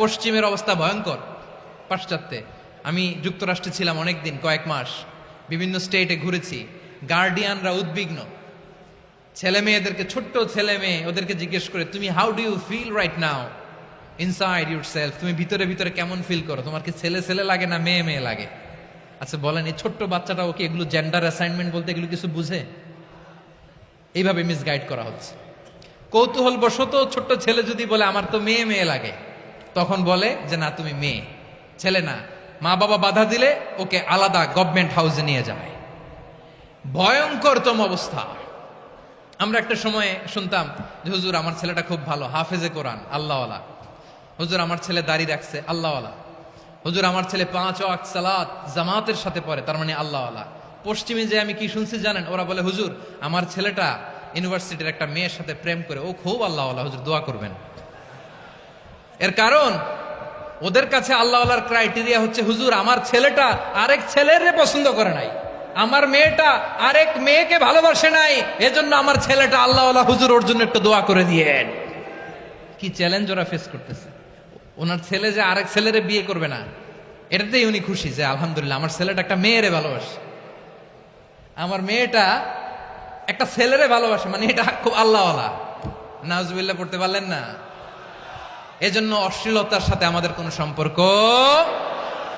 পশ্চিমের অবস্থা ভয়ঙ্কর। পাশ্চাত্যে আমি যুক্তরাষ্ট্রে ছিলাম অনেকদিন, কয়েক মাস, বিভিন্ন স্টেটে ঘুরেছি। গার্ডিয়ানরা উদ্বিগ্ন, ছেলে মেয়েদেরকে, ছোট্ট ছেলে মেয়ে, ওদেরকে জিজ্ঞেস করে, তুমি how do you feel right now inside yourself, তুমি ভিতরে ভিতরে কেমন ফিল করো, তোমার কি ছেলে ছেলে লাগে না মেয়ে মেয়ে লাগে? আচ্ছা বলেন, এই ছোট্ট বাচ্চাটা ওকে এগুলো জেন্ডার অ্যাসাইনমেন্ট বলতে এগুলো কিছু বুঝে? এইভাবে মিসগাইড করা হচ্ছে। কৌতূহল বশত ছোট্ট ছেলে যদি বলে আমার তো মেয়ে মেয়ে লাগে, তখন বলে যে না তুমি মেয়ে, ছেলে না। মা বাবা বাধা দিলে ওকে আলাদা গভর্নমেন্ট হাউসে নিয়ে যায়। ভয়ঙ্করতম অবস্থা। আমরা একটা সময় শুনতাম যে হুজুর আমার ছেলেটা খুব ভালো, হাফেজে কোরআন, আল্লাহওয়ালা। হুজুর আমার ছেলে দাড়ি রাখছে, আল্লাহওয়ালা। হুজুর আমার ছেলে 5 ওয়াক্ত সালাত জামাতের সাথে পড়ে, তার মানে আল্লাহওয়ালা। পশ্চিমে যে আমি কি শুনছি জানেন? ওরা বলে হুজুর আমার ছেলেটা ইউনিভার্সিটির একটা মেয়ের সাথে প্রেম করে, ও খুব আল্লাহওয়ালা, হুজুর দোয়া করবেন। এর কারণ ওদের কাছে আল্লাহওয়ালার ক্রাইটেরিয়া হচ্ছে হুজুর আমার ছেলেটা আরেক ছেলের পছন্দ করে নাই, আমার মেয়েটা আরেক মেয়েকে ভালোবাসে নাই, এজন্য আমার ছেলেটা আল্লাহওয়ালা, হুজুর ওর জন্য একটু দোয়া করে দিয়েন। কি চ্যালেঞ্জ ওরা ফেস করতেছে। ওনার ছেলে যে আরেক ছেলেরে বিয়ে করবে না, এটাতেই উনি খুশি যে আলহামদুলিল্লাহ আমার ছেলেটা একটা মেয়েরে ভালোবাসে, আমার মেয়েটা একটা ছেলেরে ভালোবাসে, মানে এটা খুব আল্লাহওয়ালা। নাউজুবিল্লাহ পড়তে পারলেন না? এজন্য অশ্লীলতার সাথে আমাদের কোনো সম্পর্ক